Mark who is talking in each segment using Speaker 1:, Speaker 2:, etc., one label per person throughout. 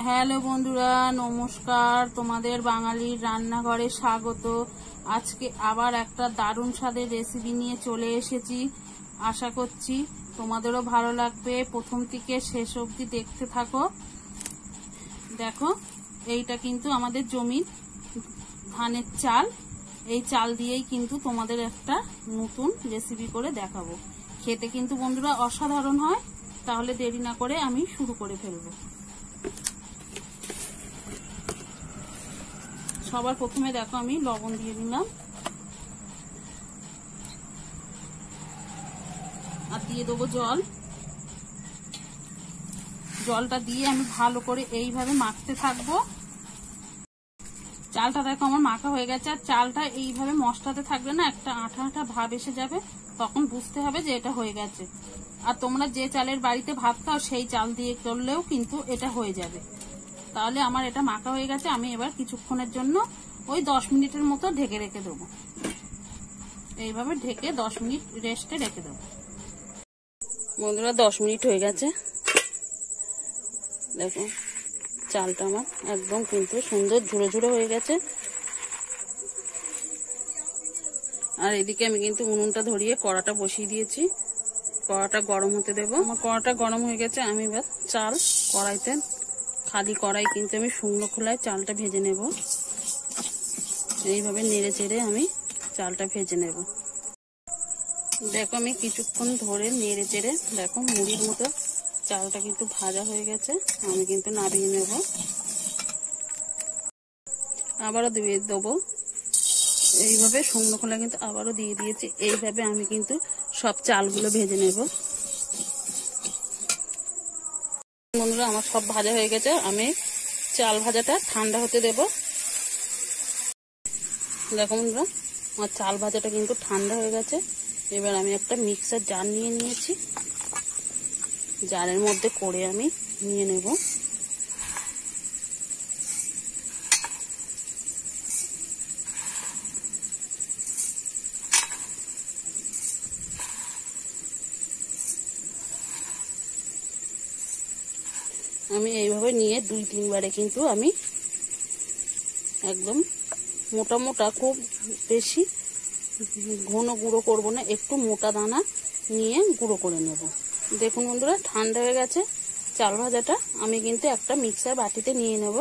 Speaker 1: Hello বন্ধুরা, নমস্কার। তোমাদের বাঙালির রান্নাঘরে স্বাগত। আজকে আবার একটা দারুণ স্বাদের রেসিপি নিয়ে চলে এসেছি। আশা করছি তোমাদেরও ভালো লাগবে। প্রথম থেকে শেষ অবধি দেখতে থাকো। দেখো, এইটা কিন্তু আমাদের জমির ধানের চাল। এই চাল দিয়েই কিন্তু তোমাদের একটা নতুন রেসিপি করে দেখাবো। খেতে কিন্তু বন্ধুরা অসাধারণ হয়। তাহলে দেরি না করে আমি শুরু করে ফেলবো। সবার প্রথমে দেখো আমি লবণ দিয়ে দিলাম, আর দিয়ে দেবো জল। জলটা দিয়ে আমি ভালো করে এইভাবে মাখতে থাকবো। চালটা দেখো আমার মাখা হয়ে গেছে। আর চালটা এইভাবে মশলাতে থাকবে না, একটা আঠা আঠা ভাব এসে যাবে, তখন বুঝতে হবে যে এটা হয়ে গেছে। আর তোমরা যে চালের বাড়িতে ভাত খাও সেই চাল দিয়ে করলেও কিন্তু এটা হয়ে যাবে। তাহলে আমার এটা মাখা হয়ে গেছে। আমি এবার কিছুক্ষণের জন্য ওই 10 মিনিটের মতো ঢেকে রেখে দেবো। এইভাবে ঢেকে 10 মিনিট রেস্টে রেখে দেবো। বন্ধুরা 10 মিনিট হয়ে গেছে। দেখো চালটা আমার একদম কিন্তু সুন্দর ঝুড়ো ঝুড়ো হয়ে গেছে। আর এদিকে আমি কিন্তু উনুনটা ধরিয়ে কড়াটা বসিয়ে দিয়েছি। কড়াটা গরম হতে দেবো। আমার কড়াটা গরম হয়ে গেছে। আমি এবার চাল কড়াইতে, খালি কড়াই কিন্তু আমি শুকনো খোলায় চালটা ভেজে নেব। এইভাবে নেড়ে চেড়ে আমি চালটা ভেজে নেব। দেখো আমি কিছুক্ষণ ধরে নেড়ে চেড়ে দেখো মুড়ির মতো চালটা কিন্তু ভাজা হয়ে গেছে। আমি কিন্তু নামিয়ে নেব। আবারও দিয়ে দেবো। এইভাবে শুকনো খোলা কিন্তু আবারও দিয়ে দিয়েছি। এইভাবে আমি কিন্তু সব চালগুলো ভেজে নেব। বন্ধুরা আমার সব ভাজা হয়ে গেছে। আমি চাল ভাজাটা ঠান্ডা হতে দেব। দেখো বন্ধুরা আমার চাল ভাজাটা কিন্তু ঠান্ডা হয়ে গেছে। এবার আমি একটা মিক্সার জার নিয়ে নিয়েছি। জারের মধ্যে করে আমি নিয়ে নেব। আমি এইভাবে নিয়ে 2-3 বারে কিন্তু আমি একদম মোটা মোটা, খুব বেশি ঘন গুঁড়ো করব না, একটু মোটা দানা নিয়ে গুঁড়ো করে নেব। দেখুন বন্ধুরা ঠান্ডা হয়ে গেছে চাল ভাজাটা। আমি কিন্তু একটা মিক্সার বাটিতে নিয়ে নেব।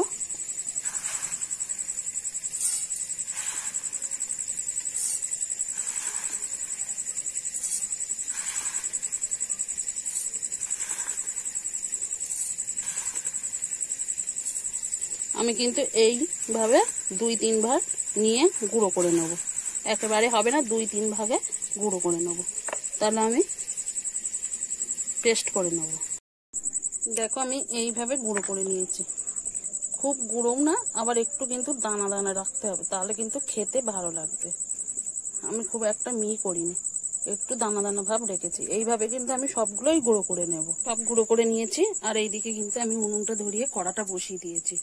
Speaker 1: আমি কিন্তু এইভাবে 2-3 ভাগ নিয়ে গুঁড়ো করে নেব। একেবারে হবে না, 2-3 ভাগে গুঁড়ো করে নেব। তাহলে আমি পেস্ট করে নেব। দেখো আমি এইভাবে গুঁড়ো করে নিয়েছি। খুব গুঁড়োও না, আবার একটু কিন্তু দানা দানা রাখতে হবে, তাহলে কিন্তু খেতে ভালো লাগবে। আমি খুব একটা মিহি করিনি, একটু দানা দানা ভাব রেখেছি। এইভাবে কিন্তু আমি সবগুলোই গুঁড়ো করে নেব। সব গুঁড়ো করে নিয়েছি। আর এইদিকে কিন্তু আমি উনুনটা ধরিয়ে কড়াটা বসিয়ে দিয়েছি।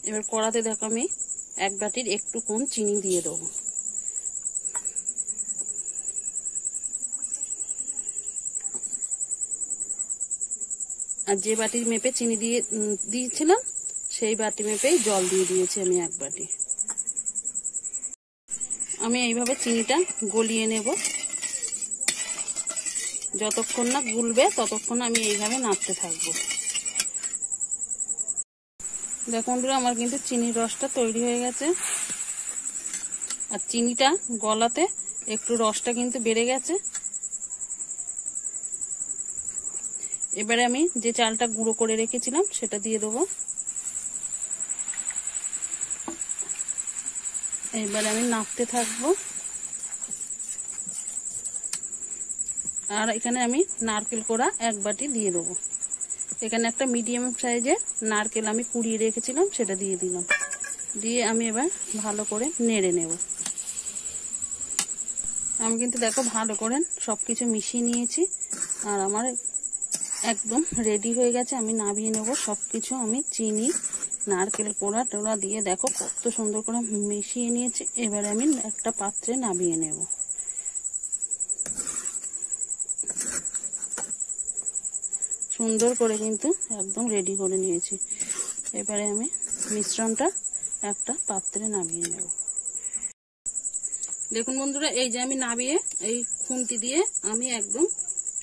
Speaker 1: এবার কড়াতে দেখো আমি 1 বাটির একটু কম চিনি দিয়ে দেবো। আর যে বাটির মেপে চিনি দিয়েছিলাম সেই বাটি মেপেই জল দিয়ে দিয়েছি আমি 1 বাটি। আমি এইভাবে চিনিটা গলিয়ে নেব। যতক্ষণ না গুলবে ততক্ষণ আমি এইভাবে নাড়তে থাকবো। দেখুন বন্ধুরা আমার কিন্তু চিনির রসটা তৈরি হয়ে গেছে। আর চিনিটা গলাতে একটু রসটা কিন্তু বেড়ে গেছে। এবারে আমি যে চালটা গুঁড়ো করে রেখেছিলাম সেটা দিয়ে দেবো। এবারে আমি নাড়তে থাকবো। আর এখানে আমি নারকেল কোড়া 1 বাটি দিয়ে দেবো। এখানে একটা মিডিয়াম সাইজের নারকেল আমি কুড়িয়ে রেখেছিলাম, সেটা দিয়ে দিলাম। দিয়ে আমি এবার ভালো করে নেড়ে নেব। আমি কিন্তু দেখো ভালো করে সবকিছু মিশিয়ে নিয়েছি। আর আমার একদম রেডি হয়ে গেছে। আমি নামিয়ে নেব সবকিছু। আমি চিনি, নারকেল কোড়া টোড়া দিয়ে দেখো কত সুন্দর করে মিশিয়ে নিয়েছি। এবারে আমি একটা পাত্রে নামিয়ে নেব। সুন্দর করে কিন্তু একদম রেডি করে নিয়েছি। এবারে আমি মিশ্রণটা একটা পাত্রে নামিয়ে নেব। দেখুন বন্ধুরা, এই যে আমি নামিয়ে এই খুন্তি দিয়ে আমি একদম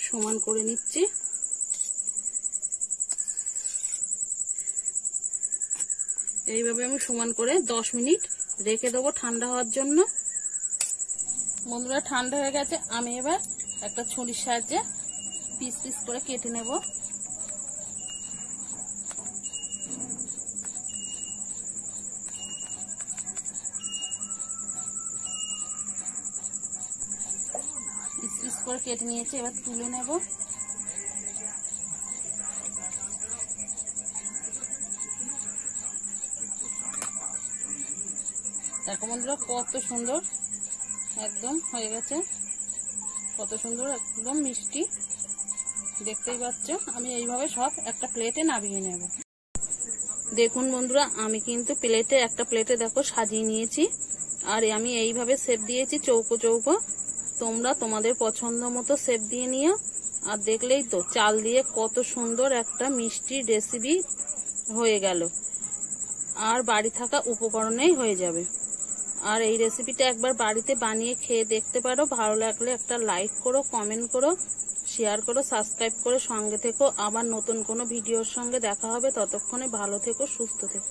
Speaker 1: সমান করে নিচ্ছি। এইভাবে আমি সমান করে 10 মিনিট রেখে দেবো ঠান্ডা হওয়ার জন্য। বন্ধুরা, ঠান্ডা হয়ে গেছে, আমি এবার একটা ছুরির সাহায্যে পিস পিস করে কেটে নেব। পিস পিস করে কেটে নিয়েছি, এবার তুলে নেব। দেখো বন্ধুরা, কত সুন্দর একদম হয়ে গেছে, কত সুন্দর একদম মিষ্টি, দেখতেই পাচ্ছ। আমি এইভাবে সব একটা প্লেটে নামিয়ে নেব। দেখুন বন্ধুরা, আমি কিন্তু একটা প্লেটে দেখো সাজিয়ে নিয়েছি। আর আমি এইভাবে শেপ দিয়েছি চৌকো চৌকো। তোমরা তোমাদের পছন্দ মতো শেপ দিয়ে নিও। আর দেখলেই তো চাল দিয়ে কত সুন্দর একটা মিষ্টি রেসিপি হয়ে গেল, আর বাড়ি থাকা উপকরণেই হয়ে যাবে। আর এই রেসিপিটা একবার বাড়িতে বানিয়ে খেয়ে দেখতে পারো। ভালো লাগলে একটা লাইক করো, কমেন্ট করো, শেয়ার করো, সাবস্ক্রাইব করে সঙ্গে থেকো। আবার নতুন কোনো ভিডিওর সঙ্গে দেখা হবে। ততক্ষণে ভালো থেকো, সুস্থ থেকো।